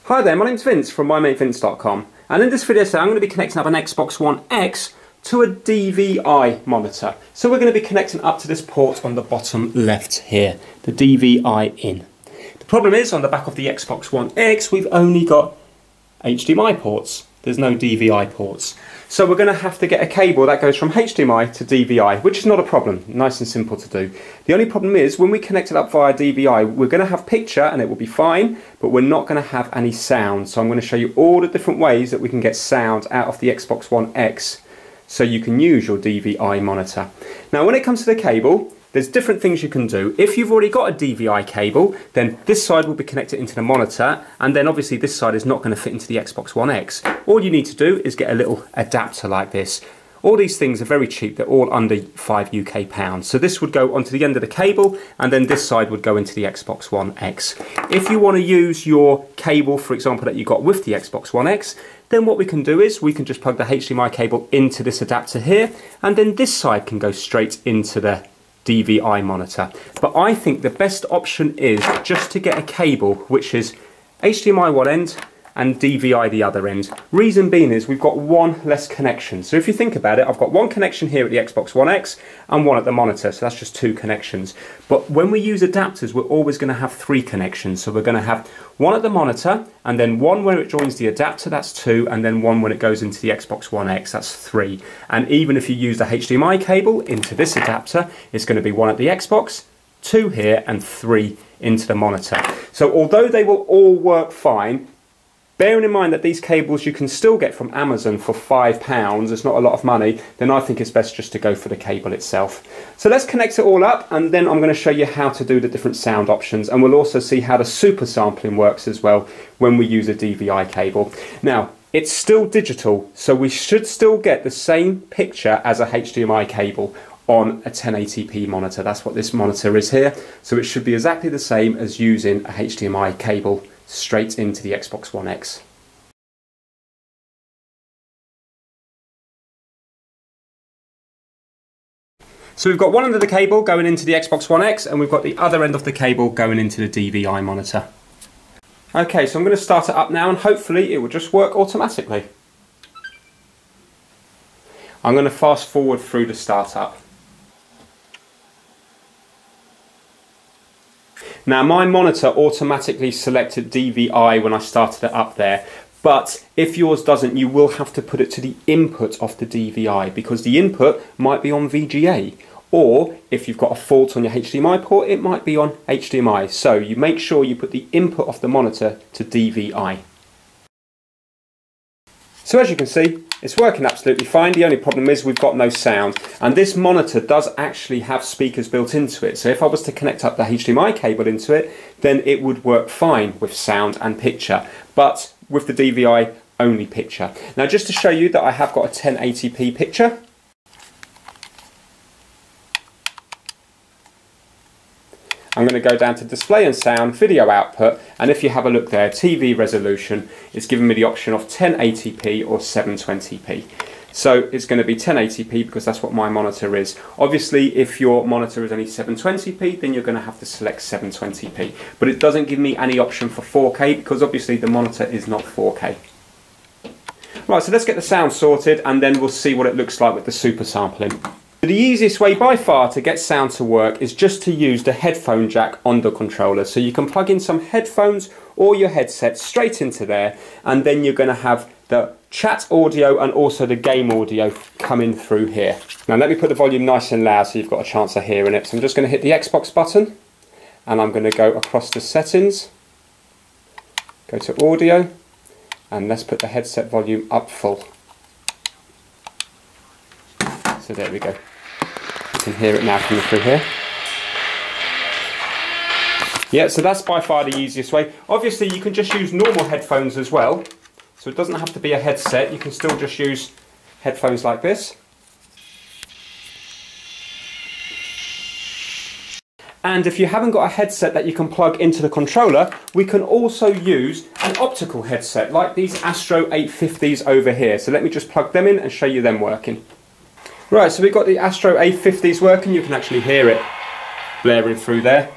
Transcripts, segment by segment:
Hi there, my name's Vince from mymatevince.com, and in this video today I'm going to be connecting up an Xbox One X to a DVI monitor. So we're going to be connecting up to this port on the bottom left here, the DVI in. The problem is on the back of the Xbox One X we've only got HDMI ports, there's no DVI ports. So we're going to have to get a cable that goes from HDMI to DVI, which is not a problem, nice and simple to do. The only problem is when we connect it up via DVI, we're going to have picture and it will be fine, but we're not going to have any sound. So I'm going to show you all the different ways that we can get sound out of the Xbox One X so you can use your DVI monitor. Now when it comes to the cable, there's different things you can do. If you've already got a DVI cable, then this side will be connected into the monitor, and then obviously this side is not going to fit into the Xbox One X. All you need to do is get a little adapter like this. All these things are very cheap, they're all under £5 UK. So this would go onto the end of the cable, and then this side would go into the Xbox One X. If you want to use your cable, for example, that you got with the Xbox One X, then what we can do is we can just plug the HDMI cable into this adapter here, and then this side can go straight into the DVI monitor. But I think the best option is just to get a cable which is HDMI one end and DVI the other end. Reason being is we've got one less connection. So if you think about it, I've got one connection here at the Xbox One X and one at the monitor, so that's just two connections. But when we use adapters, we're always going to have three connections. So we're going to have one at the monitor, and then one where it joins the adapter, that's two, and then one when it goes into the Xbox One X, that's three. And even if you use the HDMI cable into this adapter, it's going to be one at the Xbox, two here, and three into the monitor. So although they will all work fine, bearing in mind that these cables you can still get from Amazon for £5, it's not a lot of money, then I think it's best just to go for the cable itself. So let's connect it all up, and then I'm going to show you how to do the different sound options, and we'll also see how the super sampling works as well when we use a DVI cable. Now, it's still digital, so we should still get the same picture as a HDMI cable on a 1080p monitor. That's what this monitor is here, so it should be exactly the same as using a HDMI cable straight into the Xbox One X. So we've got one end of the cable going into the Xbox One X, and we've got the other end of the cable going into the DVI monitor. Okay, so I'm going to start it up now, and hopefully it will just work automatically. I'm going to fast forward through the startup. Now my monitor automatically selected DVI when I started it up there, but if yours doesn't, you will have to put it to the input of the DVI, because the input might be on VGA, or if you've got a fault on your HDMI port, it might be on HDMI. So you make sure you put the input of the monitor to DVI. So as you can see, it's working absolutely fine. The only problem is we've got no sound, and this monitor does actually have speakers built into it. So if I was to connect up the HDMI cable into it, then it would work fine with sound and picture, but with the DVI, only picture. Now just to show you that I have got a 1080p picture, I'm going to go down to display and sound, video output, and if you have a look there, TV resolution, it's giving me the option of 1080p or 720p. So it's going to be 1080p because that's what my monitor is. Obviously if your monitor is only 720p, then you're going to have to select 720p. But it doesn't give me any option for 4K because obviously the monitor is not 4K. Right, so let's get the sound sorted, and then we'll see what it looks like with the super sampling. The easiest way by far to get sound to work is just to use the headphone jack on the controller. So you can plug in some headphones or your headset straight into there, and then you're going to have the chat audio and also the game audio coming through here. Now let me put the volume nice and loud so you've got a chance of hearing it. So I'm just going to hit the Xbox button, and I'm going to go across the settings, go to audio, and let's put the headset volume up full. So there we go. You can hear it now coming through here. Yeah, so that's by far the easiest way. Obviously you can just use normal headphones as well, so it doesn't have to be a headset. You can still just use headphones like this. And if you haven't got a headset that you can plug into the controller, we can also use an optical headset like these Astro 850s over here. So let me just plug them in and show you them working. Right, so we've got the Astro A50s working. You can actually hear it blaring through there.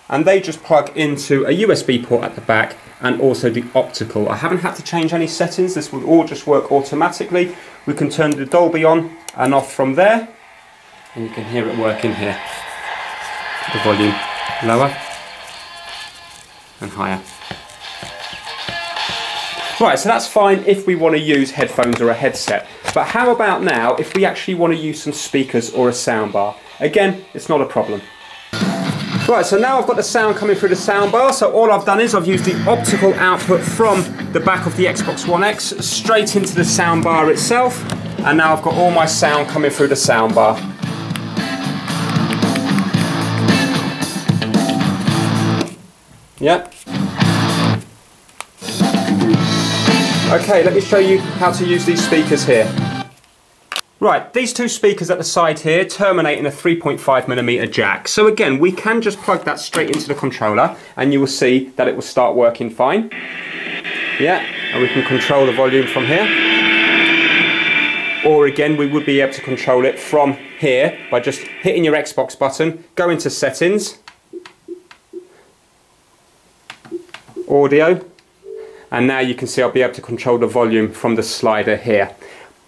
and they just plug into a USB port at the back and also the optical. I haven't had to change any settings, this will all just work automatically. We can turn the Dolby on and off from there, and you can hear it working here. The volume lower and higher. Right, so that's fine if we want to use headphones or a headset. But how about now if we actually want to use some speakers or a soundbar? Again, it's not a problem. Right, so now I've got the sound coming through the soundbar, so all I've done is I've used the optical output from the back of the Xbox One X straight into the soundbar itself, and now I've got all my sound coming through the soundbar. Yep. Okay, let me show you how to use these speakers here. Right, these two speakers at the side here terminate in a 3.5mm jack. So again, we can just plug that straight into the controller and you will see that it will start working fine. Yeah, and we can control the volume from here. Or again, we would be able to control it from here by just hitting your Xbox button, go into settings, audio, and now you can see I'll be able to control the volume from the slider here.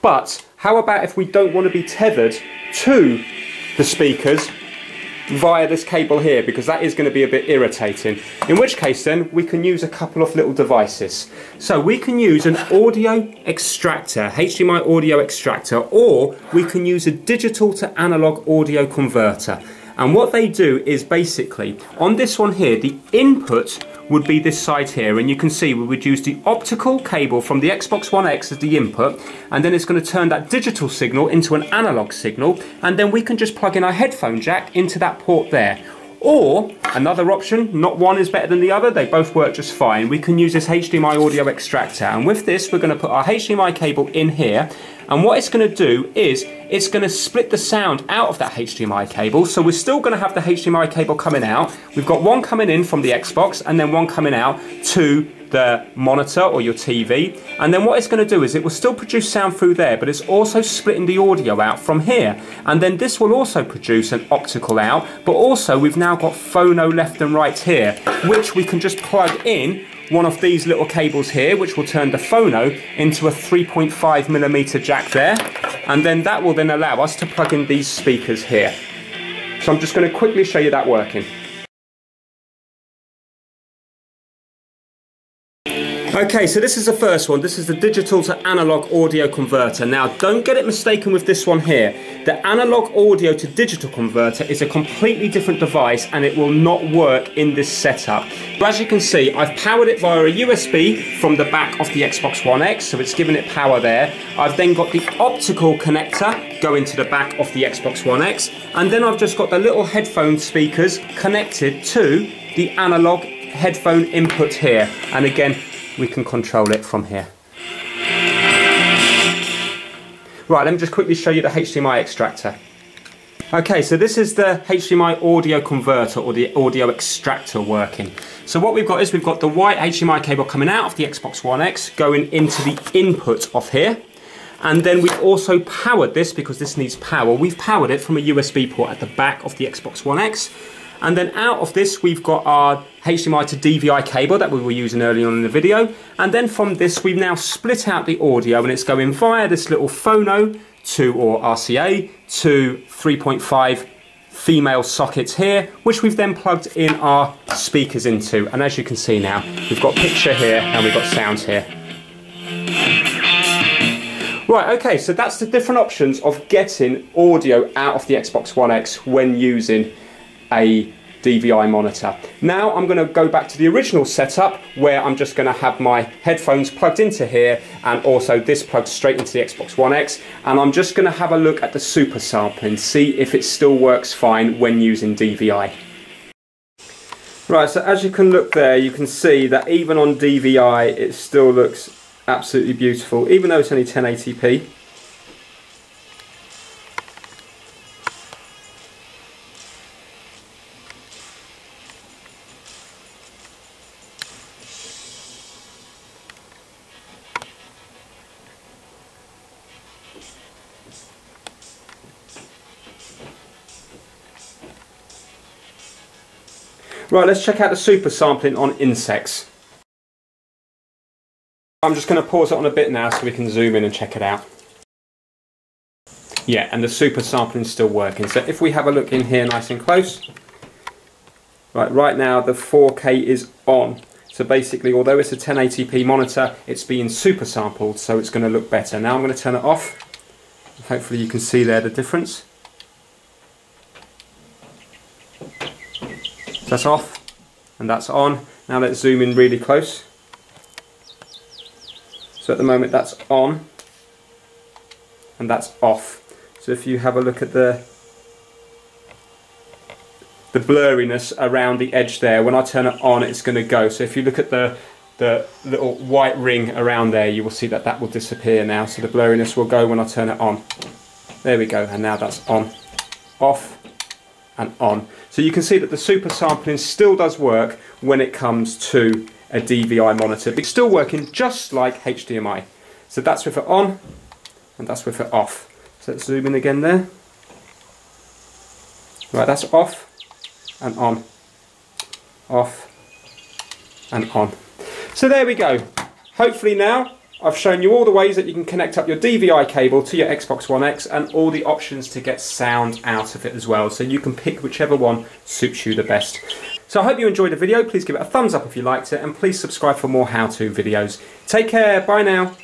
But how about if we don't want to be tethered to the speakers via this cable here, because that is going to be a bit irritating. In which case then we can use a couple of little devices. So we can use an audio extractor, HDMI audio extractor, or we can use a digital to analog audio converter. And what they do is basically, on this one here, the input would be this side here, and you can see we would use the optical cable from the Xbox One X as the input, and then it's going to turn that digital signal into an analog signal, and then we can just plug in our headphone jack into that port there. Or another option, not one is better than the other, they both work just fine. We can use this HDMI audio extractor, and with this we're going to put our HDMI cable in here, and what it's going to do is it's going to split the sound out of that HDMI cable. So we're still going to have the HDMI cable coming out. We've got one coming in from the Xbox and then one coming out to the monitor or your TV, and then what it's going to do is it will still produce sound through there, but it's also splitting the audio out from here, and then this will also produce an optical out, but also we've now got phono left and right here, which we can just plug in one of these little cables here, which will turn the phono into a 3.5mm jack there, and then that will then allow us to plug in these speakers here. So I'm just going to quickly show you that working. Okay, so this is the first one. This is the digital to analog audio converter. Now, don't get it mistaken with this one here. The analog audio to digital converter is a completely different device and it will not work in this setup. But as you can see, I've powered it via a USB from the back of the Xbox One X, so it's giving it power there. I've then got the optical connector going to the back of the Xbox One X, and then I've just got the little headphone speakers connected to the analog headphone input here. And again, we can control it from here. Right, let me just quickly show you the HDMI extractor. Okay, so this is the HDMI audio converter or the audio extractor working. So what we've got is we've got the white HDMI cable coming out of the Xbox One X going into the input of here. And then we've also powered this, because this needs power, we've powered it from a USB port at the back of the Xbox One X. And then out of this we've got our HDMI to DVI cable that we were using earlier on in the video, and then from this we've now split out the audio and it's going via this little phono to, or RCA, to 3.5 female sockets here, which we've then plugged in our speakers into, and as you can see now we've got picture here and we've got sounds here. Right, okay, so that's the different options of getting audio out of the Xbox One X when using a DVI monitor. Now I'm going to go back to the original setup where I'm just going to have my headphones plugged into here and also this plugged straight into the Xbox One X, and I'm just going to have a look at the super sampling, see if it still works fine when using DVI. Right, so as you can look there, you can see that even on DVI it still looks absolutely beautiful, even though it's only 1080p. Right, let's check out the super sampling on insects. I'm just going to pause it on a bit now so we can zoom in and check it out. Yeah, and the super sampling is still working. So if we have a look in here nice and close, right now the 4K is on. So basically, although it's a 1080p monitor, it's being super sampled, so it's going to look better. Now I'm going to turn it off. Hopefully you can see there the difference. That's off and that's on. Now let's zoom in really close. So at the moment that's on and that's off. So if you have a look at the blurriness around the edge there, when I turn it on it's going to go. So if you look at the little white ring around there, you will see that that will disappear now. So the blurriness will go when I turn it on. There we go, and now that's on, off and on. So you can see that the super sampling still does work when it comes to a DVI monitor. It's still working just like HDMI. So that's with it on and that's with it off. So let's zoom in again there. Right, that's off and on, off and on. So there we go. Hopefully now I've shown you all the ways that you can connect up your DVI cable to your Xbox One X and all the options to get sound out of it as well. So you can pick whichever one suits you the best. So I hope you enjoyed the video. Please give it a thumbs up if you liked it and please subscribe for more how-to videos. Take care. Bye now.